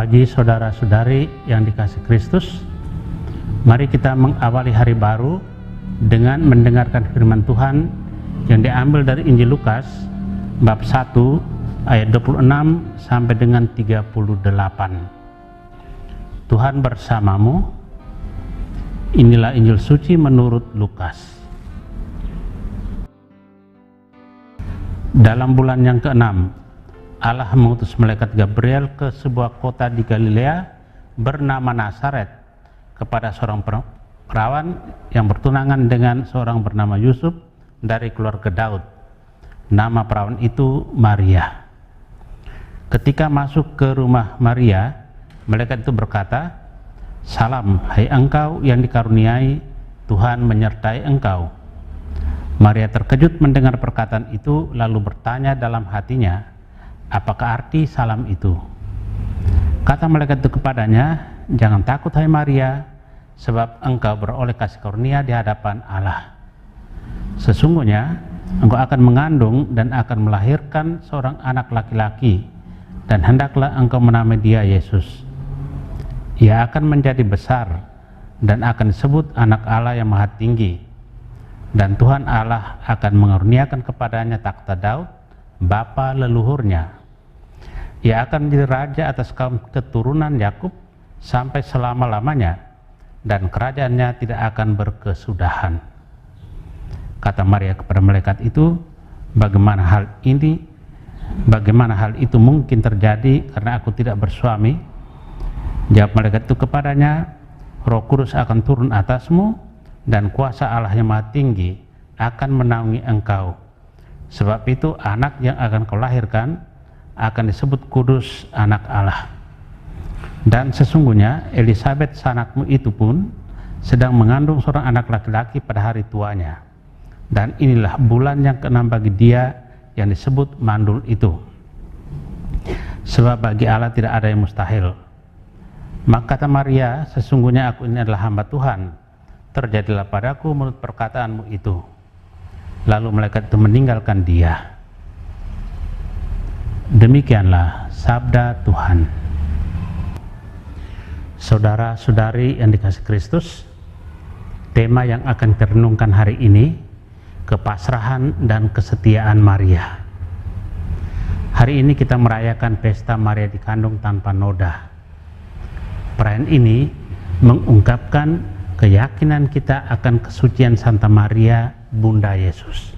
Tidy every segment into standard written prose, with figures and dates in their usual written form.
pagi saudara-saudari yang dikasihi Kristus. Mari kita mengawali hari baru dengan mendengarkan firman Tuhan yang diambil dari Injil Lukas bab 1 ayat 26 sampai dengan 38. Tuhan bersamamu. Inilah Injil suci menurut Lukas. Dalam bulan yang ke-6, Allah mengutus malaikat Gabriel ke sebuah kota di Galilea bernama Nazaret kepada seorang perawan yang bertunangan dengan seorang bernama Yusuf dari keluarga Daud. Nama perawan itu Maria. Ketika masuk ke rumah Maria, malaikat itu berkata, "Salam, hai engkau yang dikaruniai, Tuhan menyertai engkau." Maria terkejut mendengar perkataan itu, lalu bertanya dalam hatinya, apakah arti salam itu? Kata malaikat itu kepadanya, "Jangan takut hai Maria, sebab engkau beroleh kasih karunia di hadapan Allah. Sesungguhnya engkau akan mengandung dan akan melahirkan seorang anak laki-laki, dan hendaklah engkau menamai dia Yesus. Ia akan menjadi besar dan akan disebut anak Allah yang Maha Tinggi. Dan Tuhan Allah akan mengaruniakan kepadanya takhta Daud, bapa leluhurnya. Ia akan menjadi raja atas kaum keturunan Yakub sampai selama-lamanya, dan kerajaannya tidak akan berkesudahan." Kata Maria kepada malaikat itu, bagaimana hal itu mungkin terjadi karena aku tidak bersuami?" Jawab malaikat itu kepadanya, "Roh Kudus akan turun atasmu, dan kuasa Allah yang Maha Tinggi akan menaungi engkau. Sebab itu anak yang akan kau lahirkan akan disebut kudus, anak Allah. Dan sesungguhnya Elisabet sanakmu itu pun sedang mengandung seorang anak laki-laki pada hari tuanya. Dan inilah bulan yang ke-6 bagi dia yang disebut mandul itu. Sebab bagi Allah tidak ada yang mustahil." Maka kata Maria, "Sesungguhnya aku ini adalah hamba Tuhan. Terjadilah padaku menurut perkataanmu itu." Lalu malaikat itu meninggalkan dia. Demikianlah sabda Tuhan. Saudara-saudari yang dikasihi Kristus, tema yang akan kita renungkan hari ini, kepasrahan dan kesetiaan Maria. Hari ini kita merayakan pesta Maria dikandung tanpa noda. Perayaan ini mengungkapkan keyakinan kita akan kesucian Santa Maria, Bunda Yesus.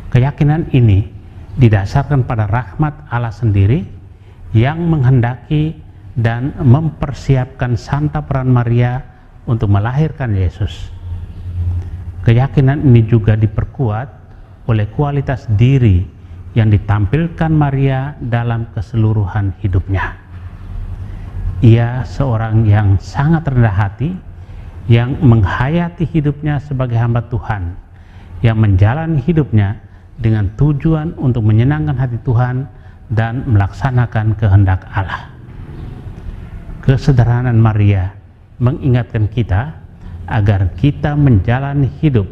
Keyakinan ini didasarkan pada rahmat Allah sendiri yang menghendaki dan mempersiapkan Santa Peran Maria untuk melahirkan Yesus. Keyakinan ini juga diperkuat oleh kualitas diri yang ditampilkan Maria dalam keseluruhan hidupnya. Ia seorang yang sangat rendah hati, yang menghayati hidupnya sebagai hamba Tuhan, yang menjalani hidupnya dengan tujuan untuk menyenangkan hati Tuhan dan melaksanakan kehendak Allah. Kesederhanaan Maria mengingatkan kita agar kita menjalani hidup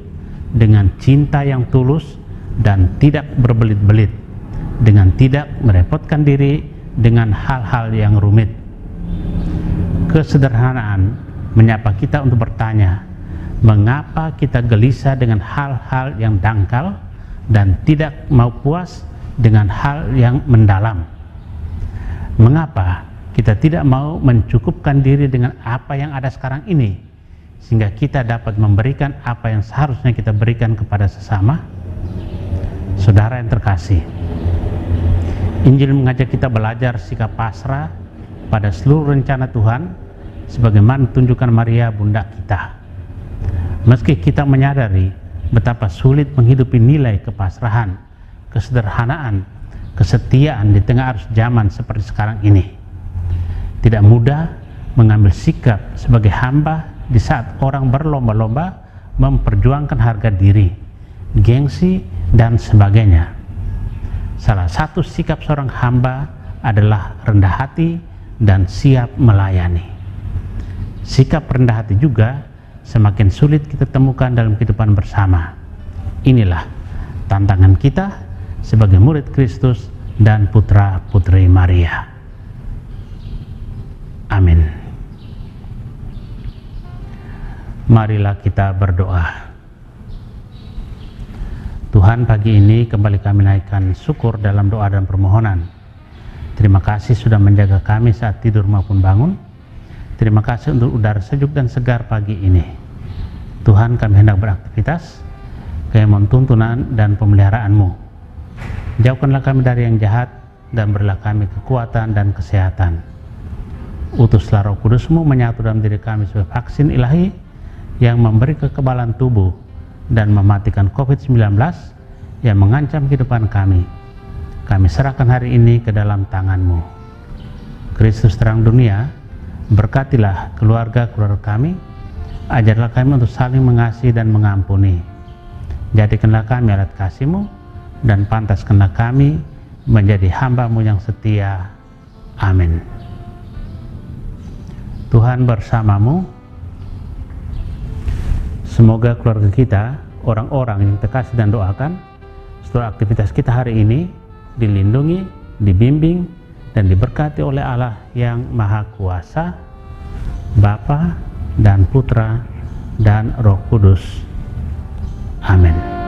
dengan cinta yang tulus dan tidak berbelit-belit, dengan tidak merepotkan diri dengan hal-hal yang rumit. Kesederhanaan menyapa kita untuk bertanya, mengapa kita gelisah dengan hal-hal yang dangkal dan tidak mau puas dengan hal yang mendalam? Mengapa kita tidak mau mencukupkan diri dengan apa yang ada sekarang ini, sehingga kita dapat memberikan apa yang seharusnya kita berikan kepada sesama? Saudara yang terkasih, Injil mengajak kita belajar sikap pasrah pada seluruh rencana Tuhan, sebagaimana tunjukkan Maria, bunda kita. Meski kita menyadari betapa sulit menghidupi nilai kepasrahan, kesederhanaan, kesetiaan di tengah arus zaman seperti sekarang ini, tidak mudah mengambil sikap sebagai hamba di saat orang berlomba-lomba memperjuangkan harga diri, gengsi, dan sebagainya. Salah satu sikap seorang hamba adalah rendah hati dan siap melayani. Sikap rendah hati juga semakin sulit kita temukan dalam kehidupan bersama. Inilah tantangan kita sebagai murid Kristus dan putra-putri Maria. Amin. Marilah kita berdoa. Tuhan, pagi ini kembali kami naikkan syukur dalam doa dan permohonan. Terima kasih sudah menjaga kami saat tidur maupun bangun. Terima kasih untuk udara sejuk dan segar pagi ini. Tuhan, kami hendak beraktivitas, kami mohon tuntunan dan pemeliharaan-Mu. Jauhkanlah kami dari yang jahat dan berilah kami kekuatan dan kesehatan. Utuslah Roh Kudus-Mu menyatu dalam diri kami sebagai vaksin ilahi yang memberi kekebalan tubuh dan mematikan COVID-19 yang mengancam kehidupan kami. Kami serahkan hari ini ke dalam tangan-Mu. Kristus terang dunia, berkatilah keluarga-keluarga kami, ajarlah kami untuk saling mengasihi dan mengampuni. Jadikanlah kami alat kasih-Mu, dan pantaskanlah kami menjadi hamba-Mu yang setia. Amin. Tuhan bersamamu. Semoga keluarga kita, orang-orang yang terkasih dan doakan, setelah aktivitas kita hari ini dilindungi, dibimbing, dan diberkati oleh Allah yang Maha Kuasa, Bapa dan Putra dan Roh Kudus. Amin.